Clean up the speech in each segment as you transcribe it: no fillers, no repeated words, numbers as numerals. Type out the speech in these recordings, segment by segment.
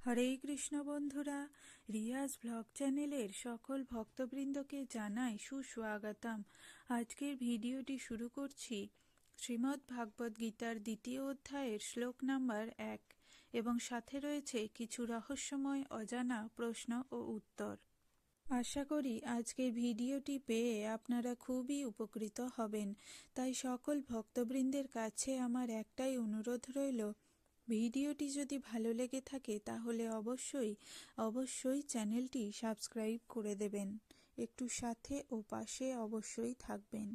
হরে কৃষ্ণ বন্ধুরা, রিয়াজ ব্লগ চ্যানেলের সকল ভক্তবৃন্দকে জানাই সুস্বাগতম। আজকের ভিডিওটি শুরু করছি শ্রীমদ্ ভাগবত গীতার 2য় অধ্যায়ের শ্লোক নাম্বার 1 এবং সাথে রয়েছে কিছু রহস্যময় অজানা প্রশ্ন ও উত্তর। আশা করি আজকের ভিডিওটি পেয়ে আপনারা খুবই উপকৃত হবেন। তাই সকল ভক্তবৃন্দের কাছে আমার একটাই অনুরোধ রইল, ভিডিওটি যদি ভালো লেগে থাকে তাহলে অবশ্যই চ্যানেলটি সাবস্ক্রাইব করে দেবেন। একটু সাথে ও পাশে অবশ্যই থাকবেন।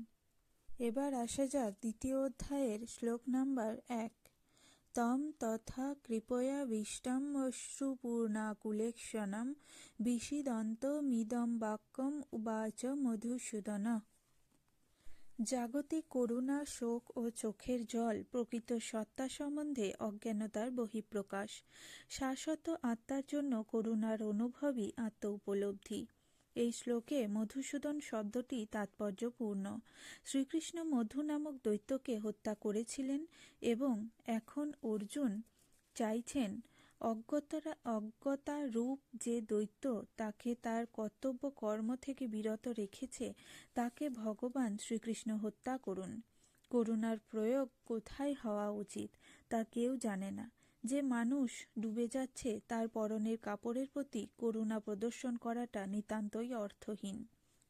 এবার আসা যাক 2য় অধ্যায়ের শ্লোক নাম্বার 1। তম তথা কৃপয়া বিষ্টম অশ্রুপূর্ণাকুলেক্ষণম বিষিদন্ত মিদম বাক্যম উবাচ মধুসূদন। জাগতিক করুণা, শোক ও চোখের জল প্রকৃত সত্তা সম্বন্ধে অজ্ঞানতার বহিঃপ্রকাশ। শাশ্বত আত্মার জন্য করুণার অনুভবই আত্ম উপলব্ধি। এই শ্লোকে মধুসূদন শব্দটি তাৎপর্যপূর্ণ। শ্রীকৃষ্ণ মধু নামক দৈত্যকে হত্যা করেছিলেন এবং এখন অর্জুন চাইছেন অজ্ঞতা রূপ যে দৈত্য তাকে তার কর্তব্য কর্ম থেকে বিরত রেখেছে তাকে ভগবান শ্রীকৃষ্ণ হত্যা করুন। করুণার প্রয়োগ কোথায় হওয়া উচিত তা কেউ জানে না। যে মানুষ ডুবে যাচ্ছে তার পরনের কাপড়ের প্রতি করুণা প্রদর্শন করাটা নিতান্তই অর্থহীন।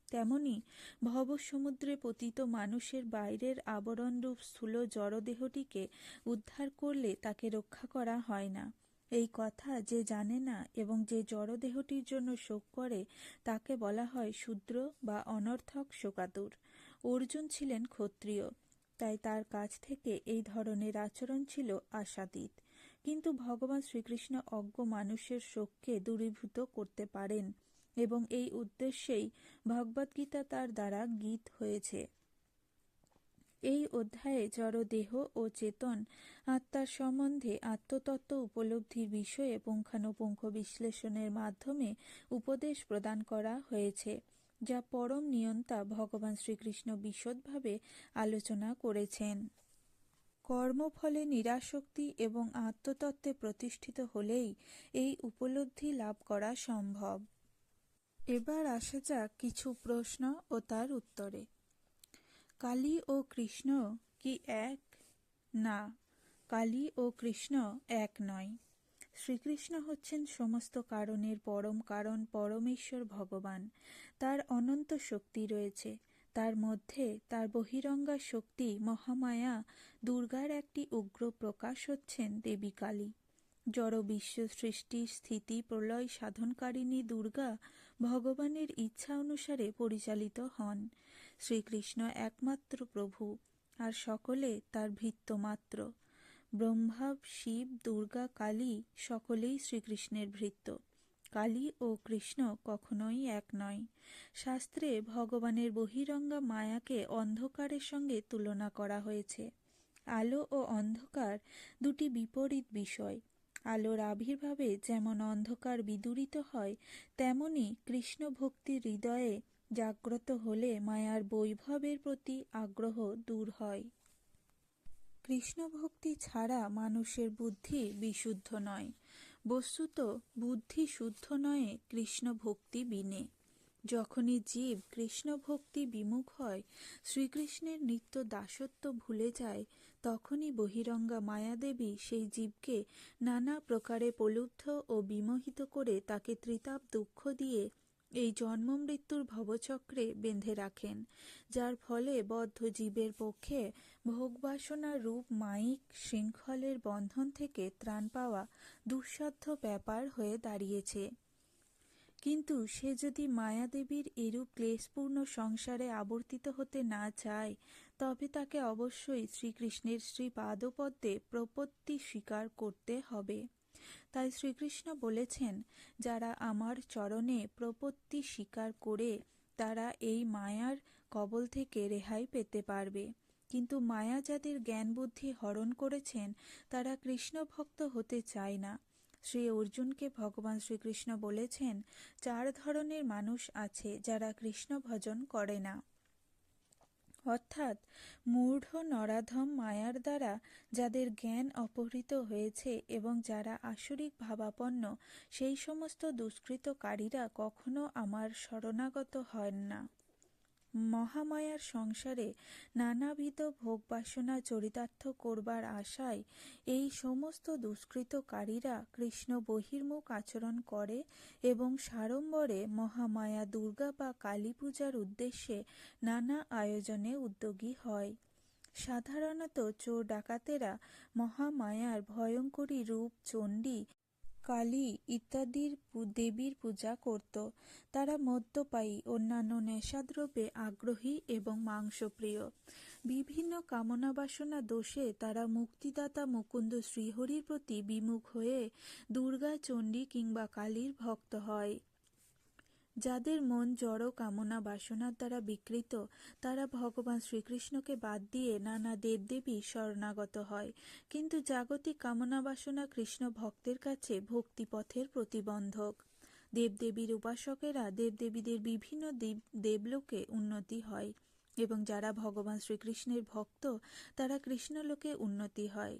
তেমনি ভবসমুদ্রে পতিত মানুষের বাইরের আবরণরূপ স্থূল জড়দেহটিকে উদ্ধার করলে তাকে রক্ষা করা হয় না। এই কথা যে জানে না এবং যে জড়দেহটির জন্য শোক করে তাকে বলা হয় শূদ্র বা অনর্থক শোকাতুর। অর্জুন ছিলেন ক্ষত্রিয়, তাই তার কাছ থেকে এই ধরনের আচরণ ছিল আশাতীত। কিন্তু ভগবান শ্রীকৃষ্ণ অজ্ঞ মানুষের শোককে দূরীভূত করতে পারেন এবং এই উদ্দেশ্যেই ভগবদ্গীতা তার দ্বারা গীত হয়েছে। এই অধ্যায়ে জড়দেহ ও চেতন আত্মার সম্বন্ধে আত্মতত্ত্ব উপলব্ধির বিষয়ে পুঙ্খানুপুঙ্খ বিশ্লেষণের মাধ্যমে উপদেশ প্রদান করা হয়েছে, যা পরম নিয়ন্তা ভগবান শ্রীকৃষ্ণ বিশদভাবে আলোচনা করেছেন। কর্মফলে নিরাসক্তি এবং আত্মতত্ত্বে প্রতিষ্ঠিত হলেই এই উপলব্ধি লাভ করা সম্ভব। এবার আসা যাক কিছু প্রশ্ন ও তার উত্তরে। কালী ও কৃষ্ণ কি এক? না, কালী ও কৃষ্ণ এক নয়। শ্রীকৃষ্ণ হচ্ছেন সমস্ত কারণের পরম কারণ, পরমেশ্বর ভগবান। তার অনন্ত শক্তি রয়েছে। তার মধ্যে তার বহিরঙ্গা শক্তি মহামায়া দুর্গার একটি উগ্র প্রকাশ হচ্ছেন দেবী কালী। জড় বিশ্ব সৃষ্টি স্থিতি প্রলয় সাধনকারিণী দুর্গা ভগবানের ইচ্ছা অনুসারে পরিচালিত হন। শ্রীকৃষ্ণ একমাত্র প্রভু, আর সকলে তার ভৃত্য মাত্র। ব্রহ্মা, শিব, দুর্গা, কালী সকলেই শ্রীকৃষ্ণের ভৃত্য। কালী ও কৃষ্ণ কখনোই এক নয়। শাস্ত্রে ভগবানের বহিরঙ্গা মায়াকে অন্ধকারের সঙ্গে তুলনা করা হয়েছে। আলো ও অন্ধকার দুটি বিপরীত বিষয়। আলোর আবির্ভাবে যেমন অন্ধকার বিদূরিত হয়, তেমনি কৃষ্ণ ভক্তি হৃদয়ে জাগ্রত হলে মায়ার বৈভবের প্রতি আগ্রহ দূর হয়। কৃষ্ণ ভক্তি ছাড়া মানুষের বুদ্ধি বিশুদ্ধ নয়। বস্তুত বুদ্ধি শুদ্ধ নয় কৃষ্ণ ভক্তি বিনে। যখনই জীব কৃষ্ণ ভক্তি বিমুখ হয়, শ্রীকৃষ্ণের নিত্য দাসত্ব ভুলে যায়, তখনই বহিরঙ্গা মায়াদেবী সেই জীবকে নানা প্রকারে প্রলুব্ধ ও বিমোহিত করে তাকে ত্রিতাপ দুঃখ দিয়ে এই জন্ম মৃত্যুর ভবচক্রে বেঁধে রাখেন, যার ফলে বদ্ধ জীবের পক্ষে ভোগবাসনার রূপ মায়িক শৃঙ্খলের বন্ধন থেকে ত্রাণ পাওয়া দুঃসাধ্য ব্যাপার হয়ে দাঁড়িয়েছে। কিন্তু সে যদি মায়াদেবীর এরূপ ক্লেশপূর্ণ সংসারে আবর্তিত হতে না চায়, তবে তাকে অবশ্যই শ্রীকৃষ্ণের শ্রীপাদপদ্মে প্রপত্তি স্বীকার করতে হবে। তাই শ্রীকৃষ্ণ বলেছেন, যারা আমার চরণে প্রপত্তি স্বীকার করে তারা এই মায়ার কবল থেকে রেহাই পেতে পারবে। কিন্তু মায়া যাদের জ্ঞান বুদ্ধি হরণ করেছেন তারা কৃষ্ণ ভক্ত হতে চায় না। শ্রী অর্জুনকে ভগবান শ্রীকৃষ্ণ বলেছেন, 4 ধরনের মানুষ আছে যারা কৃষ্ণ ভজন করে না। অর্থাৎ মূঢ় নরাধম মায়ার দ্বারা যাদের জ্ঞান অপহৃত হয়েছে এবং যারা আসরিক ভাবাপন্ন, সেই সমস্ত দুষ্কৃতকারীরা কখনো আমার শরণাগত হন না। মহামায়ার সংসারে নানাবিধ ভোগবাসনা চরিতার্থ করবার আশায় এই সমস্ত দুষ্কৃতকারীরা কৃষ্ণ বহির্মুখ আচরণ করে এবং সাড়ম্বরে মহামায়া দুর্গা বা কালী পূজার উদ্দেশ্যে নানা আয়োজনে উদ্যোগী হয়। সাধারণত চোর ডাকাতেরা মহামায়ার ভয়ঙ্করী রূপ চণ্ডী, কালী ইত্যাদির দেবীর পূজা করত। তারা মদ্যপায়ী, অন্যান্য নেশাদ্রব্যে আগ্রহী এবং মাংসপ্রিয়। বিভিন্ন কামনা বাসনা দোষে তারা মুক্তিদাতা মুকুন্দ শ্রীহরির প্রতি বিমুখ হয়ে দুর্গা, চণ্ডী কিংবা কালীর ভক্ত হয়। যাদের মন জড় কামনা বাসনার দ্বারা বিকৃত, তারা ভগবান শ্রীকৃষ্ণকে বাদ দিয়ে নানা দেবদেবী শরণাগত হয়। কিন্তু জাগতিক কামনা বাসনা কৃষ্ণ ভক্তের কাছে ভক্তিপথের প্রতিবন্ধক। দেবদেবীর উপাসকেরা দেবদেবীদের বিভিন্ন দেবলোকে উন্নতি হয় এবং যারা ভগবান শ্রীকৃষ্ণের ভক্ত তারা কৃষ্ণলোকে উন্নতি হয়।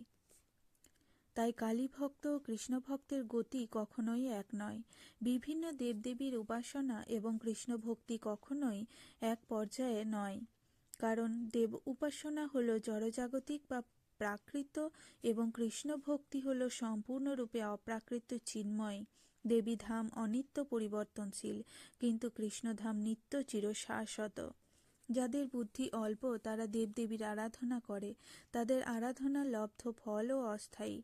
তাই কালী ভক্ত ও কৃষ্ণ ভক্তের গতি কখনোই এক নয়। বিভিন্ন দেবদেবীর উপাসনা এবং কৃষ্ণ ভক্তি কখনোই এক পর্যায়ে নয়, কারণ দেব উপাসনা হল জড়জাগতিক বা প্রাকৃত এবং কৃষ্ণ ভক্তি হল সম্পূর্ণরূপে অপ্রাকৃত চিন্ময়। দেবীধাম অনিত্য পরিবর্তনশীল, কিন্তু কৃষ্ণধাম নিত্য চিরশাশ্বত। যাদের বুদ্ধি অল্প তারা দেবদেবীর আরাধনা করে, তাদের আরাধনা লব্ধ ফলও অস্থায়ী।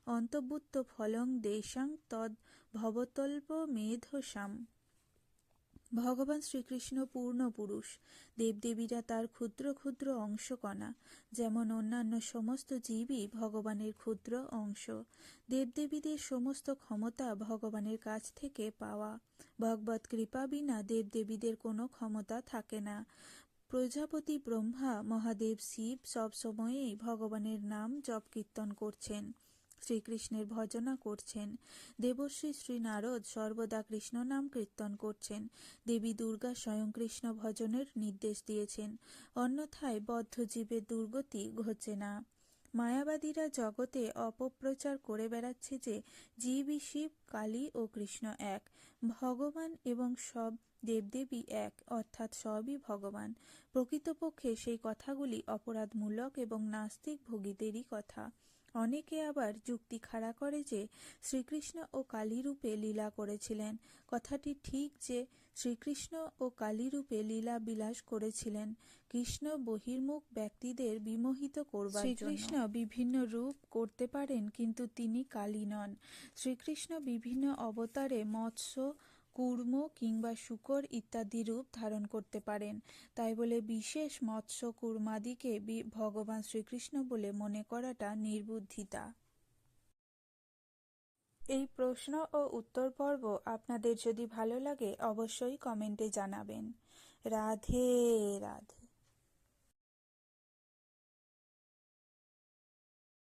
অন্তর্ভুক্ত ফলং দেশাং তদ ভবতল্প মেধসাম। ভগবান শ্রীকৃষ্ণ পূর্ণ পুরুষ, দেবদেবীরা তার ক্ষুদ্র ক্ষুদ্র অংশকণা। যেমন অন্যান্য সমস্ত জীবই ভগবানের ক্ষুদ্র অংশ। দেবদেবীদের সমস্ত ক্ষমতা ভগবানের কাছ থেকে পাওয়া। ভগবৎ কৃপা বিনা দেবদেবীদের কোনো ক্ষমতা থাকে না। প্রজাপতি ব্রহ্মা, মহাদেব শিব সবসময়েই ভগবানের নাম জপ কীর্তন করছেন, শ্রীকৃষ্ণের ভজনা করছেন। দেবশ্রী শ্রী নারদ সর্বদা কৃষ্ণ নাম কীর্তন করছেন। দেবী দুর্গা স্বয়ং কৃষ্ণ ভজনের নির্দেশ দিয়েছেন, অন্যথায় বদ্ধ জীবের দুর্গতি ঘটছে না। মায়াবাদীরা জগতে অপপ্রচার করে বেড়াচ্ছে যে জীবই শিব, কালী ও কৃষ্ণ এক, ভগবান এবং সব দেবদেবী এক, অর্থাৎ সবই ভগবান। প্রকৃতপক্ষে সেই কথাগুলি অপরাধমূলক এবং নাস্তিক ভোগীদেরই কথা। অনেকে আবার যুক্তি খাড়া করে যে শ্রীকৃষ্ণ ও কালীরূপে লীলা করেছিলেন। কথাটি ঠিক যে শ্রীকৃষ্ণ ও কালীরূপে লীলা বিলাস করেছিলেন কৃষ্ণ বহির্মুখ ব্যক্তিদের বিমোহিত করবার জন্য। শ্রীকৃষ্ণ বিভিন্ন রূপ করতে পারেন, কিন্তু তিনি কালী নন। শ্রীকৃষ্ণ বিভিন্ন অবতারে মৎস্য, কূর্ম কিংবা শূকর ইত্যাদি রূপ ধারণ করতে পারেন। তাই বলে বিশেষ মৎস্য কূর্মাদিকে ভগবান শ্রীকৃষ্ণ বলে মনে করাটা নির্বুদ্ধিতা। এই প্রশ্ন ও উত্তর পর্ব আপনাদের যদি ভালো লাগে অবশ্যই কমেন্টে জানাবেন। রাধে রাধে।